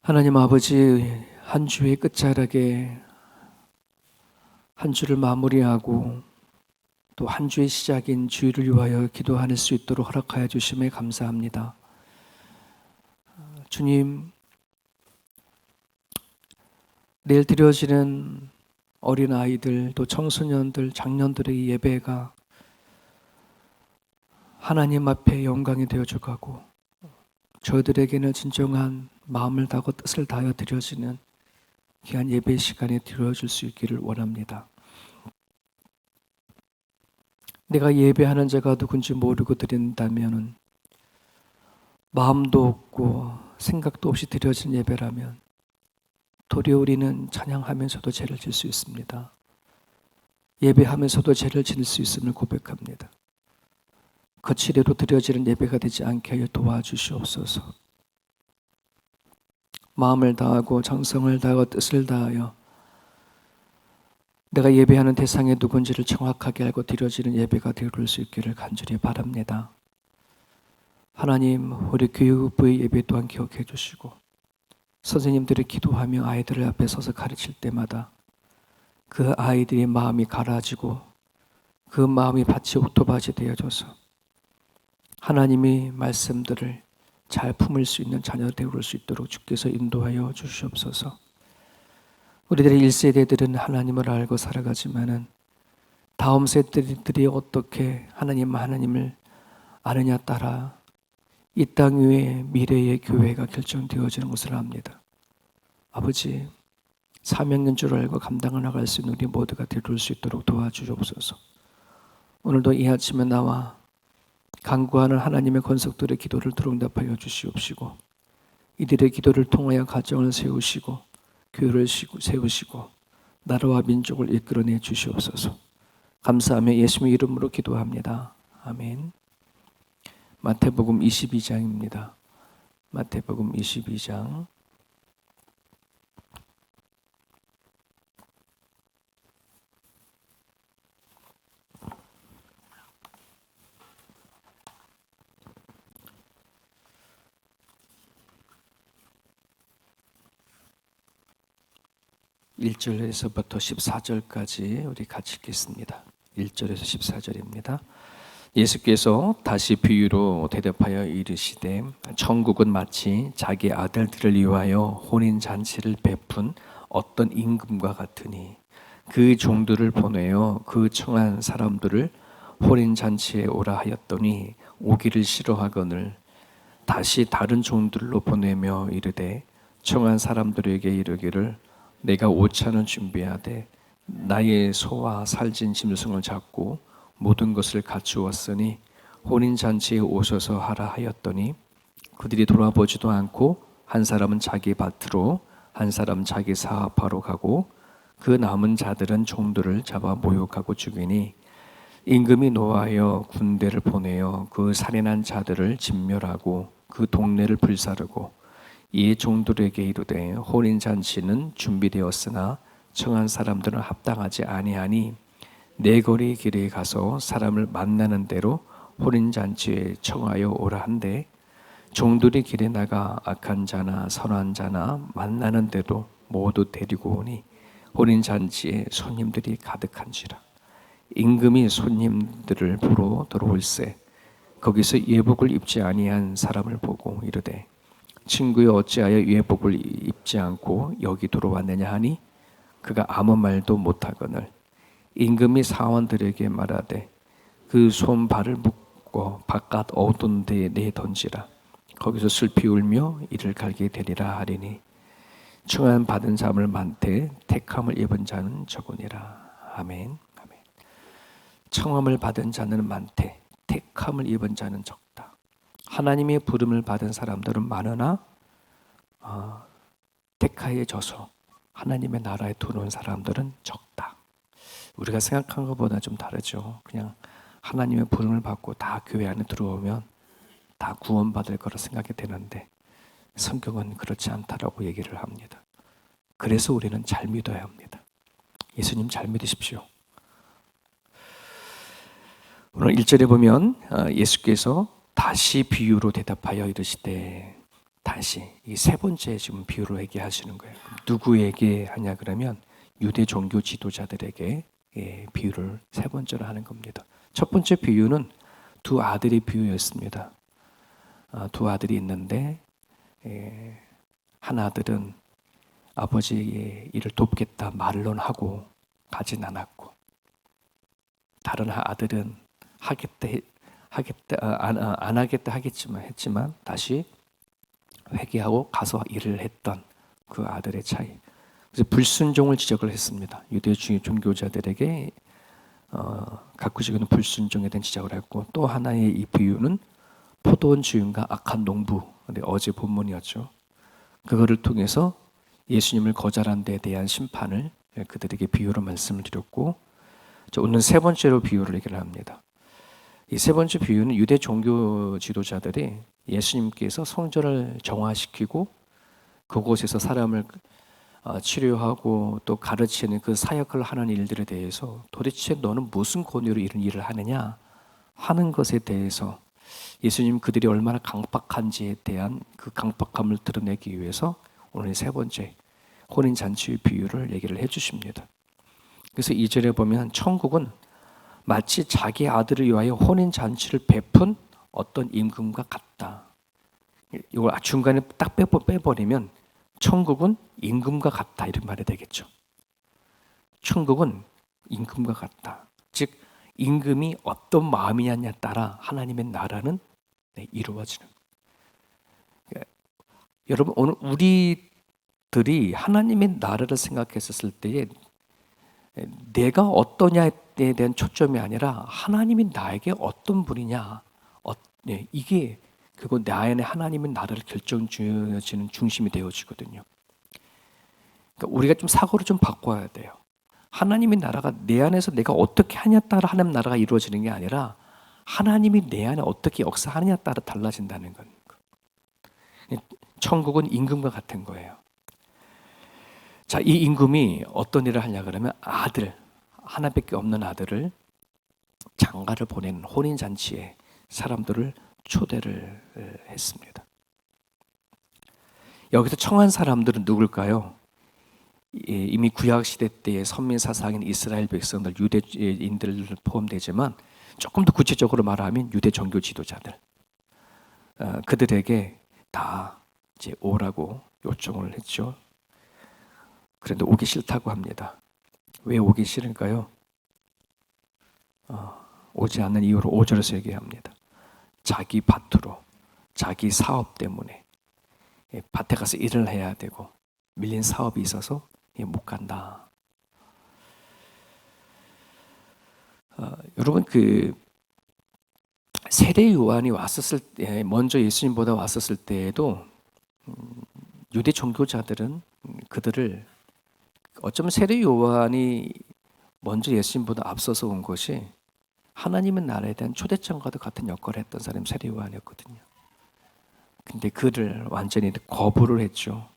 하나님 아버지, 한 주의 끝자락에 한 주를 마무리하고 또 한 주의 시작인 주일을 위하여 기도할 수 있도록 허락하여 주심에 감사합니다. 주님, 내일 드려지는 어린아이들 또 청소년들, 장년들의 예배가 하나님 앞에 영광이 되어주고 저희들에게는 진정한 마음을 다하고 뜻을 다하여 드려지는 귀한 예배 시간에 드려줄 수 있기를 원합니다. 내가 예배하는 자가 누군지 모르고 드린다면 마음도 없고 생각도 없이 드려진 예배라면 도리어 우리는 찬양하면서도 죄를 질 수 있습니다. 예배하면서도 죄를 지을 수 있음을 고백합니다. 거칠애로 드려지는 예배가 되지 않게 하여 도와주시옵소서. 마음을 다하고 정성을 다하고 뜻을 다하여 내가 예배하는 대상이 누군지를 정확하게 알고 드려지는 예배가 되어올 수 있기를 간절히 바랍니다. 하나님, 우리 교육부의 예배 또한 기억해 주시고 선생님들이 기도하며 아이들을 앞에 서서 가르칠 때마다 그 아이들의 마음이 가라지고 그 마음이 밭이 오토밭이 되어져서 하나님의 말씀들을 잘 품을 수 있는 자녀 되어올 수 있도록 주께서 인도하여 주시옵소서. 우리들의 1세대들은 하나님을 알고 살아가지만은 다음 세대들이 어떻게 하나님을 아느냐 따라 이 땅 위에 미래의 교회가 결정되어지는 것을 압니다. 아버지, 사명인 줄 알고 감당을 나갈 수 있는 우리 모두가 되어올 수 있도록 도와주옵소서. 오늘도 이 아침에 나와 간구하는 하나님의 권속들의 기도를 들응답하여 주시옵시고 이들의 기도를 통하여 가정을 세우시고 교회를 세우시고 나라와 민족을 이끌어내 주시옵소서. 감사하며 예수님의 이름으로 기도합니다. 아멘. 마태복음 22장입니다. 마태복음 22장 1절에서부터 14절까지 우리 같이 읽겠습니다. 1절에서 14절입니다. 예수께서 다시 비유로 대답하여 이르시되 천국은 마치 자기 아들들을 위하여 혼인잔치를 베푼 어떤 임금과 같으니 그 종들을 보내어 그 청한 사람들을 혼인잔치에 오라 하였더니 오기를 싫어하거늘 다시 다른 종들로 보내며 이르되 청한 사람들에게 이르기를 내가 오찬을 준비하되 나의 소와 살진 짐승을 잡고 모든 것을 갖추었으니 혼인잔치에 오셔서 하라 하였더니 그들이 돌아보지도 않고 한 사람은 자기 밭으로 한 사람은 자기 사업하러 가고 그 남은 자들은 종들을 잡아 모욕하고 죽이니 임금이 노하여 군대를 보내어 그 살인한 자들을 진멸하고 그 동네를 불사르고 이 종들에게 이르되 혼인잔치는 준비되었으나 청한 사람들은 합당하지 아니하니 네 거리 길에 가서 사람을 만나는 대로 혼인잔치에 청하여 오라 한데 종들이 길에 나가 악한 자나 선한 자나 만나는 대로 모두 데리고 오니 혼인잔치에 손님들이 가득한지라. 임금이 손님들을 보러 들어올세 거기서 예복을 입지 아니한 사람을 보고 이르되 친구여 어찌하여 예복을 입지 않고 여기 들어왔느냐 하니 그가 아무 말도 못하거늘 임금이 사원들에게 말하되 그 손발을 묶고 바깥 어두운 데에 내던지라. 거기서 슬피 울며 이를 갈게 되리라 하리니 청한 받은 자를 많되 택함을 입은 자는 적으니라. 아멘. 아멘. 청함을 받은 자는 많되 택함을 입은 자는 적다. 하나님의 부름을 받은 사람들은 많으나 택하여져서 하나님의 나라에 들어온 사람들은 적다. 우리가 생각한 것보다 좀 다르죠. 그냥 하나님의 부름을 받고 다 교회 안에 들어오면 다 구원받을 거라 생각이 되는데 성경은 그렇지 않다라고 얘기를 합니다. 그래서 우리는 잘 믿어야 합니다. 예수님 잘 믿으십시오. 오늘 1절에 보면 예수께서 다시 비유로 대답하여 이르시되 다시 이 세 번째 지금 비유를 얘기하시는 거예요. 누구에게 하냐 그러면 유대 종교 지도자들에게 비유를 세 번째로 하는 겁니다. 첫 번째 비유는 두 아들의 비유였습니다. 두 아들이 있는데 한 아들은 아버지의 일을 돕겠다 말론 하고 가진 않았고, 다른 아들은 안 하겠다 했지만 다시 회개하고 가서 일을 했던 그 아들의 차이. 그래서 불순종을 지적을 했습니다. 유대 종교자들에게 가꾸시고는 불순종에 대한 지적을 했고, 또 하나의 이 비유는 포도원 주인과 악한 농부, 어제 본문이었죠. 그거를 통해서 예수님을 거절한 데에 대한 심판을 그들에게 비유로 말씀을 드렸고, 오늘 세 번째로 비유를 얘기를 합니다. 이 세 번째 비유는 유대 종교 지도자들이 예수님께서 성전을 정화시키고 그곳에서 사람을 치료하고 또 가르치는 그 사역을 하는 일들에 대해서 도대체 너는 무슨 권위로 이런 일을 하느냐 하는 것에 대해서 예수님 그들이 얼마나 강박한지에 대한 그 강박함을 드러내기 위해서 오늘 세 번째 혼인잔치의 비유를 얘기를 해주십니다. 그래서 2절에 보면 천국은 마치 자기 아들을 위하여 혼인잔치를 베푼 어떤 임금과 같다. 이걸 중간에 딱 빼버리면 천국은 임금과 같다 이런 말이 되겠죠. 천국은 임금과 같다. 즉 임금이 어떤 마음이냐에 따라 하나님의 나라는 이루어지는. 여러분 오늘 우리들이 하나님의 나라를 생각했었을 때에 내가 어떠냐에 대한 초점이 아니라 하나님이 나에게 어떤 분이냐, 이게 그거 내 안에 하나님의 나라를 결정지어지는 중심이 되어지거든요. 그러니까 우리가 좀 사고를 좀 바꿔야 돼요. 하나님의 나라가 내 안에서 내가 어떻게 하냐에 따라 하나님 나라가 이루어지는 게 아니라 하나님이 내 안에 어떻게 역사하느냐에 따라 달라진다는 거예요. 천국은 임금과 같은 거예요. 자, 이 임금이 어떤 일을 하냐 그러면 아들, 하나밖에 없는 아들을 장가를 보내는 혼인잔치에 사람들을 초대를 했습니다. 여기서 청한 사람들은 누굴까요? 이미 구약시대 때의 선민사상인 이스라엘 백성들, 유대인들 포함되지만 조금 더 구체적으로 말하면 유대 종교 지도자들, 그들에게 다 이제 오라고 요청을 했죠. 그런데 오기 싫다고 합니다. 왜 오기 싫을까요? 오지 않는 이유로 5절에서 얘기합니다. 자기 밭으로, 자기 사업 때문에 밭에 가서 일을 해야 되고 밀린 사업이 있어서 못 간다. 여러분 그 세례 요한이 왔었을 때, 먼저 예수님보다 왔었을 때에도 유대 종교자들은 그들을 어쩌면 세례 요한이 먼저 예수님보다 앞서서 온 것이 하나님의 나라에 대한 초대장과도 같은 역할을 했던 사람이 세례 요한이었거든요. 근데 그를 완전히 거부를 했죠.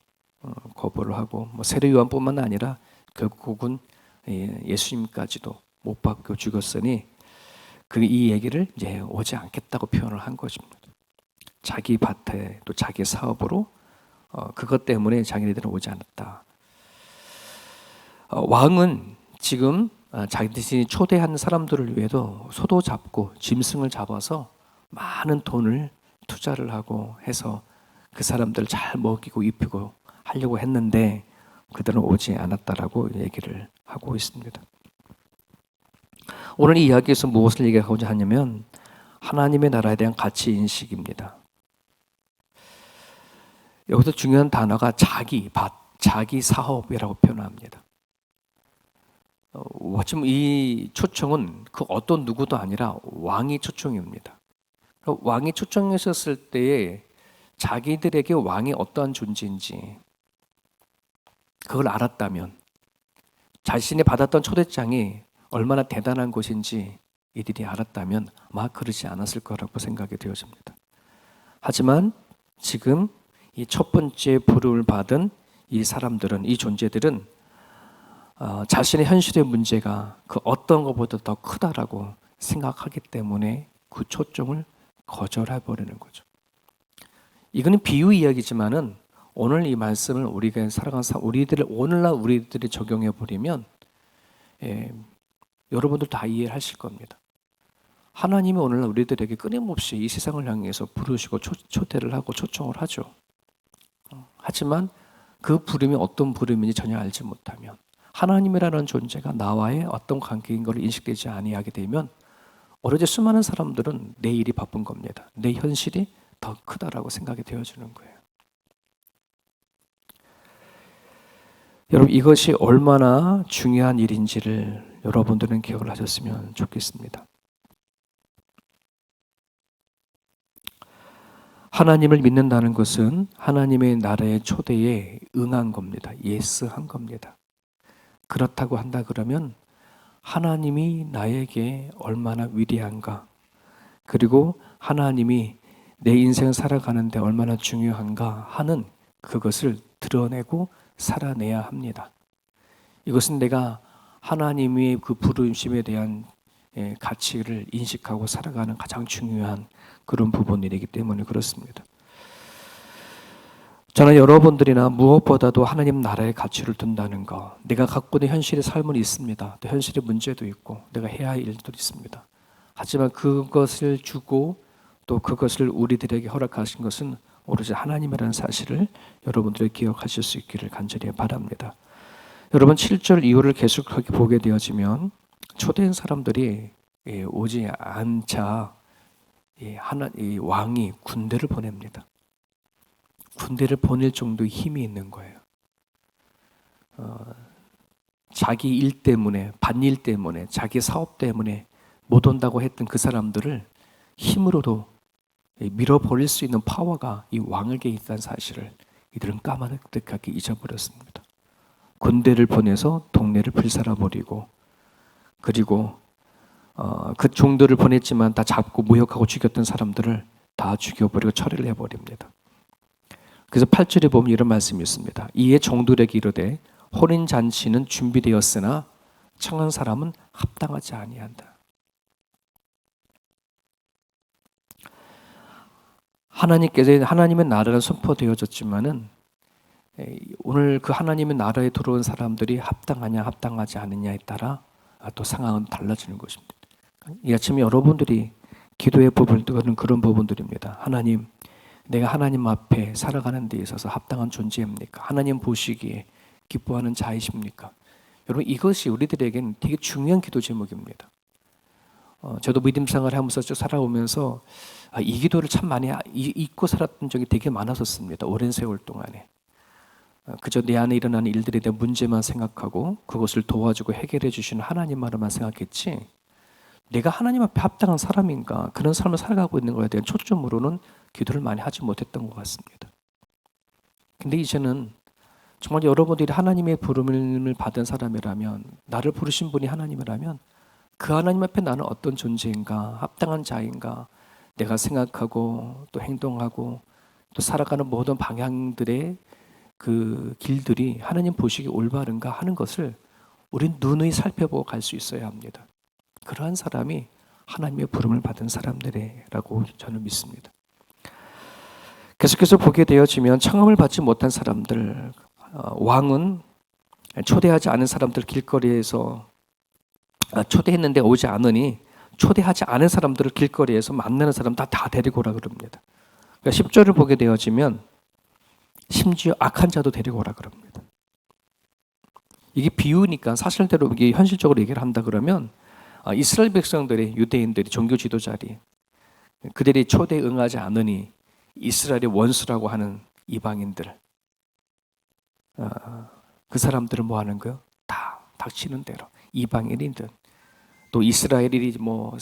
거부를 하고 세례 요한뿐만 아니라 결국은 예수님까지도 못 박혀 죽었으니 이 얘기를 이제 오지 않겠다고 표현을 한 것입니다. 자기 밭에 또 자기 사업으로 그것 때문에 자기네들은 오지 않았다. 왕은 지금 자기들이 초대한 사람들을 위해도 소도 잡고 짐승을 잡아서 많은 돈을 투자를 하고 해서 그 사람들을 잘 먹이고 입히고 하려고 했는데 그들은 오지 않았다라고 얘기를 하고 있습니다. 오늘 이 이야기에서 무엇을 얘기하고자 하냐면 하나님의 나라에 대한 가치 인식입니다. 여기서 중요한 단어가 자기 밭, 자기 사업이라고 표현합니다. 어쩌면 이 초청은 그 어떤 누구도 아니라 왕이 초청입니다. 왕이 초청했었을 때에 자기들에게 왕이 어떠한 존재인지 그걸 알았다면 자신이 받았던 초대장이 얼마나 대단한 것인지 이들이 알았다면 아마 그러지 않았을 거라고 생각이 되어집니다. 하지만 지금 이 첫 번째 부름을 받은 이 사람들은, 이 존재들은 자신의 현실의 문제가 그 어떤 것보다 더 크다라고 생각하기 때문에 그 초청을 거절해버리는 거죠. 이거는 비유 이야기지만은 오늘 이 말씀을 우리가 살아가는 오늘날 우리들이 적용해 버리면 여러분들 다 이해하실 겁니다. 하나님이 오늘날 우리들에게 끊임없이 이 세상을 향해서 부르시고 초대를 하고 초청을 하죠. 하지만 그 부름이 어떤 부름인지 전혀 알지 못하면, 하나님이라는 존재가 나와의 어떤 관계인 것을 인식되지 아니하게 되면 오로지 수많은 사람들은 내 일이 바쁜 겁니다. 내 현실이 더 크다라고 생각이 되어지는 거예요. 여러분, 이것이 얼마나 중요한 일인지를 여러분들은 기억을 하셨으면 좋겠습니다. 하나님을 믿는다는 것은 하나님의 나라의 초대에 응한 겁니다. 예스한 겁니다. 그렇다고 한다 그러면 하나님이 나에게 얼마나 위대한가, 그리고 하나님이 내 인생을 살아가는데 얼마나 중요한가 하는 그것을 드러내고 살아내야 합니다. 이것은 내가 하나님의 그 부르심에 대한 가치를 인식하고 살아가는 가장 중요한 그런 부분이기 때문에 그렇습니다. 저는 여러분들이나 무엇보다도 하나님 나라의 가치를 둔다는 것, 내가 갖고 있는 현실의 삶은 있습니다. 또 현실의 문제도 있고 내가 해야 할 일도 있습니다. 하지만 그것을 주고 또 그것을 우리들에게 허락하신 것은 오로지 하나님이라는 사실을 여러분들이 기억하실 수 있기를 간절히 바랍니다. 여러분, 7절 이후를 계속하게 보게 되어지면 초대한 사람들이 오지 않자 이 왕이 군대를 보냅니다. 군대를 보낼 정도의 힘이 있는 거예요. 자기 일 때문에, 반일 때문에, 자기 사업 때문에 못 온다고 했던 그 사람들을 힘으로도 밀어버릴 수 있는 파워가 이 왕에게 있다는 사실을 이들은 까마득하게 잊어버렸습니다. 군대를 보내서 동네를 불살라버리고, 그리고 그 종들을 보냈지만 다 잡고 모욕하고 죽였던 사람들을 다 죽여버리고 처리를 해버립니다. 그래서 8절에 보면 이런 말씀이 있습니다. 이에 종들에게 이르되 혼인잔치는 준비되었으나 청한 사람은 합당하지 아니한다. 하나님께서 하나님의 나라는 선포되어졌지만은 오늘 그 하나님의 나라에 들어온 사람들이 합당하냐 합당하지 않느냐에 따라 또 상황은 달라지는 것입니다. 이 아침에 여러분들이 기도의 부분들은 그런 부분들입니다. 하나님, 내가 하나님 앞에 살아가는 데 있어서 합당한 존재입니까? 하나님 보시기에 기뻐하는 자이십니까? 여러분, 이것이 우리들에게는 되게 중요한 기도 제목입니다. 저도 믿음생활을 하면서 쭉 살아오면서 이 기도를 참 많이 잊고 살았던 적이 되게 많았었습니다. 오랜 세월 동안에. 그저 내 안에 일어나는 일들에 대한 문제만 생각하고 그것을 도와주고 해결해 주시는 하나님만만 생각했지, 내가 하나님 앞에 합당한 사람인가, 그런 삶을 살아가고 있는 것에 대한 초점으로는 기도를 많이 하지 못했던 것 같습니다. 근데 이제는 정말 여러분들이 하나님의 부름을 받은 사람이라면, 나를 부르신 분이 하나님이라면 그 하나님 앞에 나는 어떤 존재인가, 합당한 자인가, 내가 생각하고 또 행동하고 또 살아가는 모든 방향들의 그 길들이 하나님 보시기에 올바른가 하는 것을 우린 누누이 살펴보고 갈 수 있어야 합니다. 그러한 사람이 하나님의 부름을 받은 사람들이라고 저는 믿습니다. 계속해서 보게 되어지면 청함을 받지 못한 사람들, 왕은 초대하지 않은 사람들 길거리에서 초대했는데 오지 않으니 초대하지 않은 사람들을 길거리에서 만나는 사람 다 데리고 오라 그럽니다. 그러니까 10절을 보게 되어지면 심지어 악한 자도 데리고 오라 그럽니다. 이게 비유니까 사실대로 이게 현실적으로 얘기를 한다 그러면 이스라엘 백성들이, 유대인들이, 종교 지도자들이 그들이 초대에 응하지 않으니 이스라엘의 원수라고 하는 이방인들, 그 사람들은 뭐 하는 거예요? 다 닥치는 대로 이방인이든 또 이스라엘이 뭐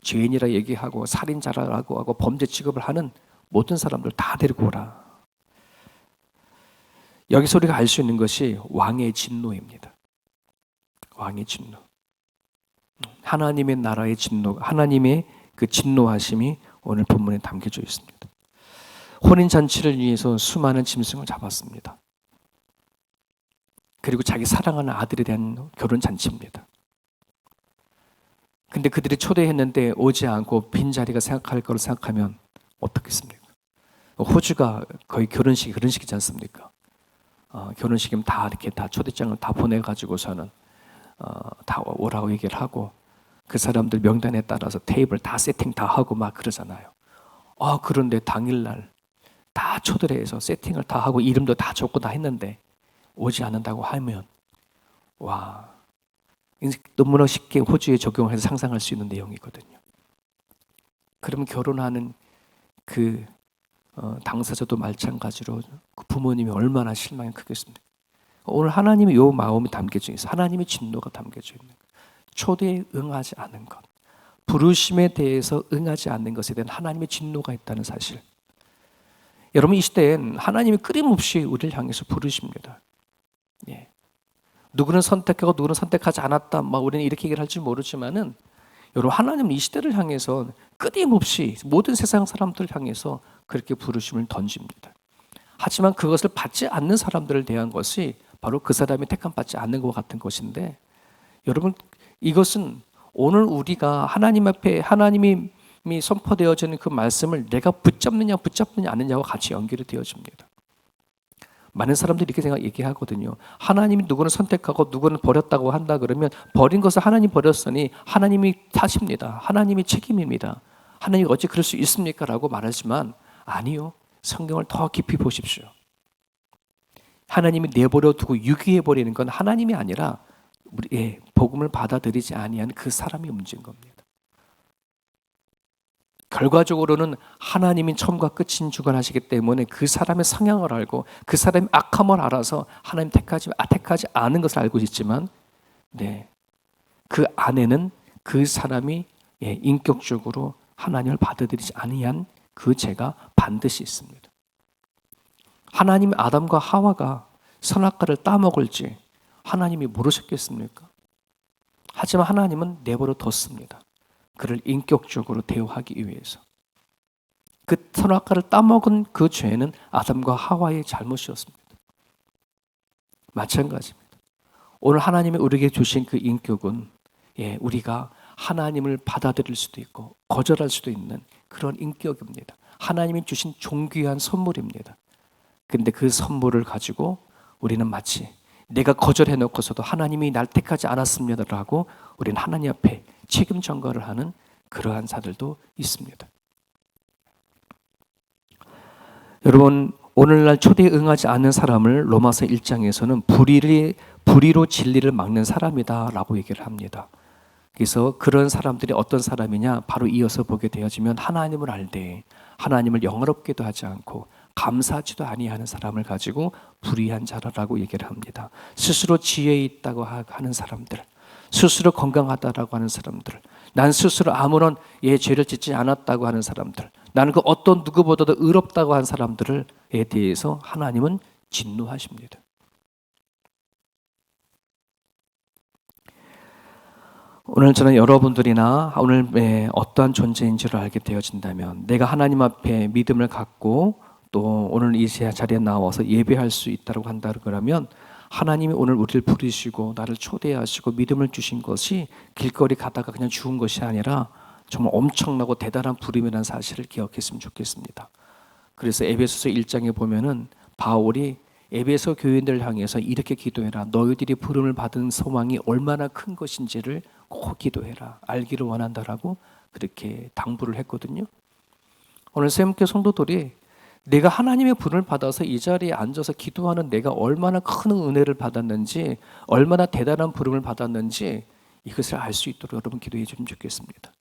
죄인이라 얘기하고 살인자라고 하고 범죄 취급을 하는 모든 사람들 다 데리고 오라. 여기서 우리가 알 수 있는 것이 왕의 진노입니다. 왕의 진노. 하나님의 나라의 진노, 하나님의 그 진노하심이 오늘 본문에 담겨져 있습니다. 혼인잔치를 위해서 수많은 짐승을 잡았습니다. 그리고 자기 사랑하는 아들에 대한 결혼잔치입니다. 근데 그들이 초대했는데 오지 않고 빈자리가 생각할 거를 생각하면 어떻겠습니까? 호주가 거의 결혼식이지 않습니까? 결혼식이면 다 이렇게 다 초대장을 다 보내가지고서는 다 오라고 얘기를 하고 그 사람들 명단에 따라서 테이블 다 세팅 다 하고 막 그러잖아요. 그런데 당일날 다 초대를 해서 세팅을 다 하고 이름도 다 적고 다 했는데 오지 않는다고 하면 와, 너무나 쉽게 호주에 적용해서 상상할 수 있는 내용이거든요. 그러면 결혼하는 그 당사자도 마찬가지로 그 부모님이 얼마나 실망이 크겠습니까? 오늘 하나님의 요 마음이 담겨져 있어요. 하나님의 진노가 담겨져 있는 것. 초대에 응하지 않은 것. 부르심에 대해서 응하지 않는 것에 대한 하나님의 진노가 있다는 사실. 여러분 이 시대엔 하나님이 끊임없이 우리를 향해서 부르십니다. 예. 누구는 선택하고 누구는 선택하지 않았다. 우리는 이렇게 얘기를 할지 모르지만은 여러분 하나님은 이 시대를 향해서 끊임없이 모든 세상 사람들을 향해서 그렇게 부르심을 던집니다. 하지만 그것을 받지 않는 사람들을 대한 것이 바로 그 사람이 택함 받지 않는 것 같은 것인데 여러분 이것은 오늘 우리가 하나님 앞에 하나님이 선포되어지는 그 말씀을 내가 붙잡느냐 아느냐와 같이 연결이 되어집니다. 많은 사람들이 이렇게 얘기하거든요. 하나님이 누구는 선택하고 누구는 버렸다고 한다 그러면 버린 것을 하나님 버렸으니 하나님이 탓입니다. 하나님이 책임입니다. 하나님이 어찌 그럴 수 있습니까? 라고 말하지만 아니요. 성경을 더 깊이 보십시오. 하나님이 내버려 두고 유기해버리는 건 하나님이 아니라 우리의 복음을 받아들이지 아니한 그 사람이 문제인 겁니다. 결과적으로는 하나님이 처음과 끝인 주관하시기 때문에 그 사람의 성향을 알고 그 사람의 악함을 알아서 하나님 택하지 않은 것을 알고 있지만 그 안에는 그 사람이 인격적으로 하나님을 받아들이지 아니한 그 죄가 반드시 있습니다. 하나님 아담과 하와가 선악과를 따먹을지 하나님이 모르셨겠습니까? 하지만 하나님은 내버려 뒀습니다. 그를 인격적으로 대우하기 위해서. 그 선악과를 따먹은 그 죄는 아담과 하와의 잘못이었습니다. 마찬가지입니다. 오늘 하나님이 우리에게 주신 그 인격은 우리가 하나님을 받아들일 수도 있고 거절할 수도 있는 그런 인격입니다. 하나님이 주신 존귀한 선물입니다. 그런데 그 선물을 가지고 우리는 마치 내가 거절해놓고서도 하나님이 날 택하지 않았습니다라고 우리는 하나님 앞에 책임 전가를 하는 그러한 자들도 있습니다. 여러분 오늘날 초대에 응하지 않는 사람을 로마서 1장에서는 불의로 진리를 막는 사람이다라고 얘기를 합니다. 그래서 그런 사람들이 어떤 사람이냐 바로 이어서 보게 되어지면 하나님을 알되 하나님을 영화롭게도 하지 않고 감사하지도 아니하는 사람을 가지고 불의한 자라고 얘기를 합니다. 스스로 지혜 있다고 하는 사람들, 스스로 건강하다라고 하는 사람들, 난 스스로 아무런 죄를 짓지 않았다고 하는 사람들, 나는 그 어떤 누구보다도 의롭다고 하는 사람들에 대해서 하나님은 진노하십니다. 오늘 저는 여러분들이나 오늘 어떠한 존재인지를 알게 되어진다면 내가 하나님 앞에 믿음을 갖고 또 오늘 이 자리에 나와서 예배할 수 있다고 한다 그러면 하나님이 오늘 우리를 부르시고 나를 초대하시고 믿음을 주신 것이 길거리 가다가 그냥 죽은 것이 아니라 정말 엄청나고 대단한 부름이라는 사실을 기억했으면 좋겠습니다. 그래서 에베소서 1장에 보면은 바울이 에베소 교인들을 향해서 이렇게 기도해라. 너희들이 부름을 받은 소망이 얼마나 큰 것인지를 꼭 기도해라. 알기를 원한다라고 그렇게 당부를 했거든요. 오늘 새움교 성도들이 내가 하나님의 부름을 받아서 이 자리에 앉아서 기도하는 내가 얼마나 큰 은혜를 받았는지 얼마나 대단한 부름을 받았는지 이것을 알 수 있도록 여러분 기도해 주시면 좋겠습니다.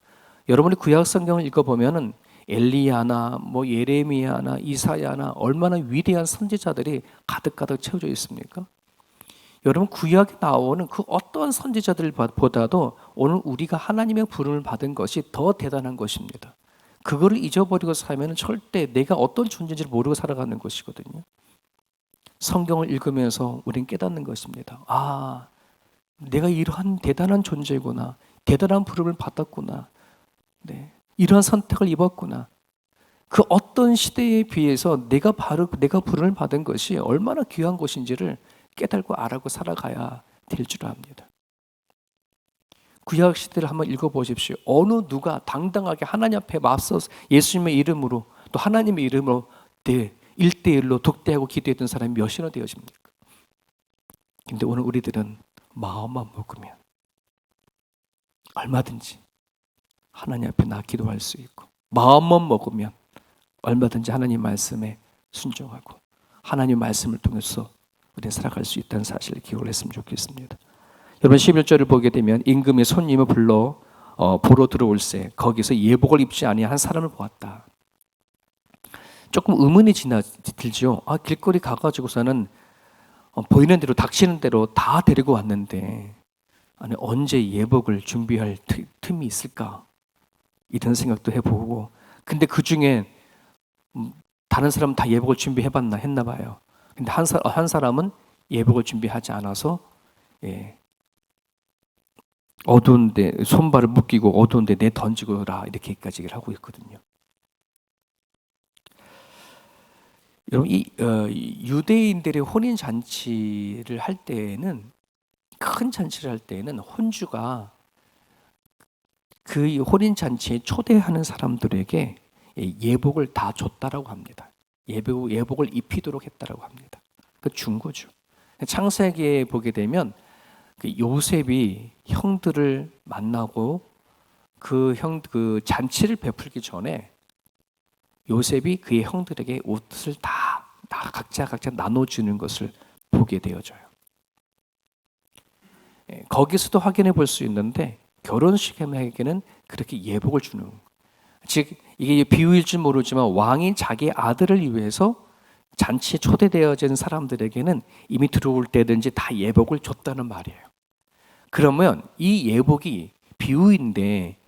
여러분이 구약 성경을 읽어보면은 엘리야나 예레미야나 이사야나 얼마나 위대한 선지자들이 가득가득 채워져 있습니까? 여러분 구약에 나오는 그 어떠한 선지자들보다도 오늘 우리가 하나님의 부름을 받은 것이 더 대단한 것입니다. 그거를 잊어버리고 살면 절대 내가 어떤 존재인지를 모르고 살아가는 것이거든요. 성경을 읽으면서 우리는 깨닫는 것입니다. 아, 내가 이러한 대단한 존재구나. 대단한 부름을 받았구나. 이러한 선택을 입었구나. 그 어떤 시대에 비해서 내가 부름을 받은 것이 얼마나 귀한 것인지를 깨달고 알고 살아가야 될 줄 압니다. 구약 시대를 한번 읽어보십시오. 어느 누가 당당하게 하나님 앞에 맞서 예수님의 이름으로 또 하나님의 이름으로 네, 1대1로 독대하고 기도했던 사람이 몇이나 되어집니까? 근데 오늘 우리들은 마음만 먹으면 얼마든지 하나님 앞에 나 기도할 수 있고, 마음만 먹으면 얼마든지 하나님 말씀에 순종하고 하나님 말씀을 통해서 우리는 살아갈 수 있다는 사실을 기억을 했으면 좋겠습니다. 여러분 11절을 보게 되면 임금이 손님을 불러 보러 들어올세 거기서 예복을 입지 아니한 사람을 보았다. 조금 의문이 들죠. 길거리 가가지고서는 보이는 대로 닥치는 대로 다 데리고 왔는데 아니 언제 예복을 준비할 틈이 있을까? 이런 생각도 해보고, 근데 그 중에 다른 사람은 다 예복을 준비해봤나 했나 봐요. 근데 한 사람은 예복을 준비하지 않아서 어두운데 손발을 묶이고 어두운데 내 던지고라 이렇게까지 얘기를 하고 있거든요. 여러분 이 유대인들의 혼인 잔치를 할 때에는, 큰 잔치를 할 때에는 혼주가 그 혼인 잔치에 초대하는 사람들에게 예복을 다 줬다라고 합니다. 예복을 입히도록 했다라고 합니다. 그 준 거죠. 창세기에 보게 되면 그 요셉이 형들을 만나고 그 잔치를 베풀기 전에 요셉이 그의 형들에게 옷을 다 각자 나눠주는 것을 보게 되어져요. 거기서도 확인해 볼 수 있는데 결혼식에는 그렇게 예복을 주는, 즉 이게 비유일지 모르지만 왕이 자기 아들을 위해서 잔치에 초대되어진 사람들에게는 이미 들어올 때든지 다 예복을 줬다는 말이에요. 그러면 이 예복이 비유인데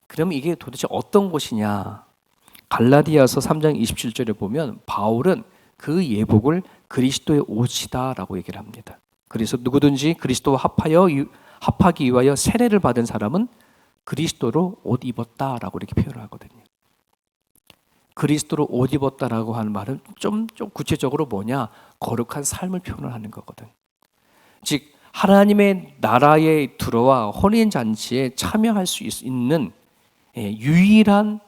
그럼 이게 도대체 어떤 것이냐? 갈라디아서 3장 27절에 보면 바울은 그 예복을 그리스도의 옷이다라고 얘기를 합니다. 그래서 누구든지 그리스도와 합하기 위하여 세례를 받은 사람은 그리스도로 옷 입었다라고 이렇게 표현을 하거든요. 그리스도로 옷 입었다라고 하는 말은 좀 구체적으로 뭐냐? 거룩한 삶을 표현을 하는 거거든. 즉 하나님의 나라에 들어와 혼인잔치에 참여할 수 있는 유일한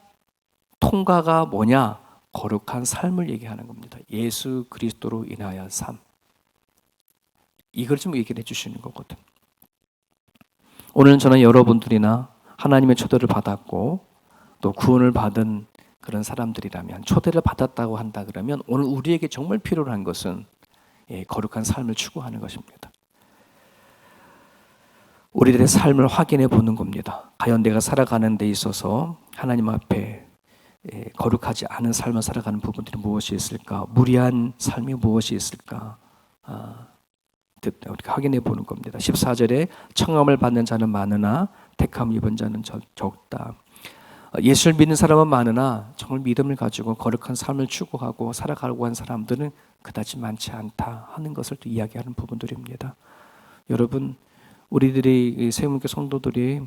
통과가 뭐냐? 거룩한 삶을 얘기하는 겁니다. 예수 그리스도로 인하여 삶. 이걸 좀 얘기를 해주시는 거거든. 오늘 저는 여러분들이나 하나님의 초대를 받았고 또 구원을 받은 그런 사람들이라면, 초대를 받았다고 한다 그러면 오늘 우리에게 정말 필요로 한 것은 거룩한 삶을 추구하는 것입니다. 우리들의 삶을 확인해 보는 겁니다. 과연 내가 살아가는 데 있어서 하나님 앞에 거룩하지 않은 삶을 살아가는 부분들이 무엇이 있을까? 무리한 삶이 무엇이 있을까? 우리가 확인해 보는 겁니다. 14절에 청함을 받는 자는 많으나 택함 입은 자는 적다. 예수를 믿는 사람은 많으나 정말 믿음을 가지고 거룩한 삶을 추구하고 살아가려고 하는 사람들은 그다지 많지 않다 하는 것을 또 이야기하는 부분들입니다. 여러분, 우리들이 세문교 성도들이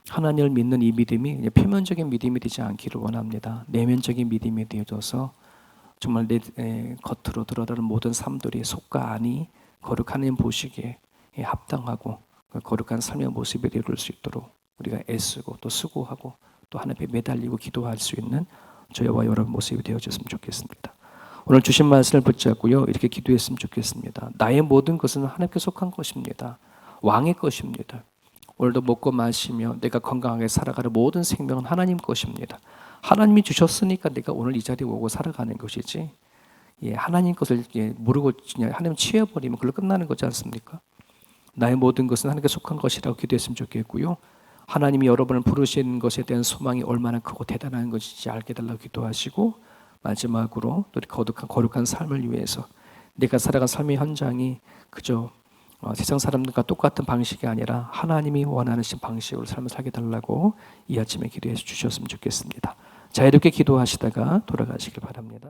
하나님을 믿는 이 믿음이 표면적인 믿음이 되지 않기를 원합니다. 내면적인 믿음이 되어져서 정말 내 겉으로 드러나는 모든 삶들이 속과 안이 거룩한 하나님 보시기에 합당하고 거룩한 삶의 모습이 이룰 수 있도록 우리가 애쓰고 또 수고하고 또 하나님 앞에 매달리고 기도할 수 있는 저희와 여러분 모습이 되어졌으면 좋겠습니다. 오늘 주신 말씀을 붙잡고요, 이렇게 기도했으면 좋겠습니다. 나의 모든 것은 하나님께 속한 것입니다. 왕의 것입니다. 오늘도 먹고 마시며 내가 건강하게 살아가는 모든 생명은 하나님 것입니다. 하나님이 주셨으니까 내가 오늘 이 자리에 오고 살아가는 것이지, 하나님 것을 모르고 그냥 하나님 취해버리면 그걸로 끝나는 거지 않습니까? 나의 모든 것은 하나님께 속한 것이라고 기도했으면 좋겠고요. 하나님이 여러분을 부르시는 것에 대한 소망이 얼마나 크고 대단한 것인지 알게 달라고 기도하시고, 마지막으로 또 거룩한 삶을 위해서 내가 살아간 삶의 현장이 그저 세상 사람들과 똑같은 방식이 아니라 하나님이 원하시는 방식으로 삶을 살게 달라고 이 아침에 기도해 주셨으면 좋겠습니다. 자유롭게 기도하시다가 돌아가시길 바랍니다.